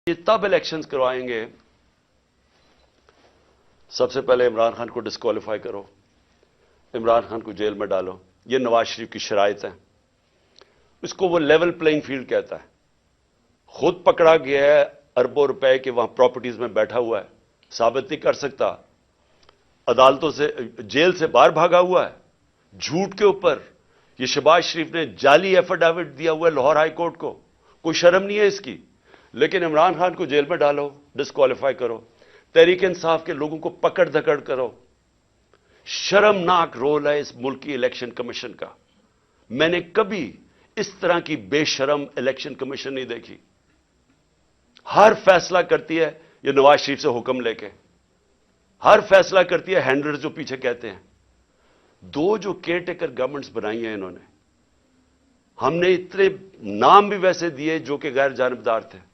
ये तब इलेक्शंस करवाएंगे, सबसे पहले इमरान खान को डिस्क्वालीफाई करो, इमरान खान को जेल में डालो। ये नवाज शरीफ की शराइत है। इसको वो लेवल प्लेइंग फील्ड कहता है। खुद पकड़ा गया है, अरबों रुपए के वहां प्रॉपर्टीज में बैठा हुआ है, साबित नहीं कर सकता, अदालतों से, जेल से बाहर भागा हुआ है झूठ के ऊपर। ये शहबाज शरीफ ने जाली एफिडेविट दिया हुआ है लाहौर हाई कोर्ट को, कोई शर्म नहीं है इसकी। लेकिन इमरान खान को जेल में डालो, डिस्क्वालीफाई करो, तहरीक इंसाफ के लोगों को पकड़ धकड़ करो। शर्मनाक रोल है इस मुल्क की इलेक्शन कमीशन का। मैंने कभी इस तरह की बेशरम इलेक्शन कमीशन नहीं देखी। हर फैसला करती है ये नवाज शरीफ से हुक्म लेके, हर फैसला करती है हैंडलर्स जो पीछे कहते हैं। दो जो केयरटेकर गवर्नमेंट्स बनाई हैं इन्होंने, हमने इतने नाम भी वैसे दिए जो कि गैर जानिबदार थे।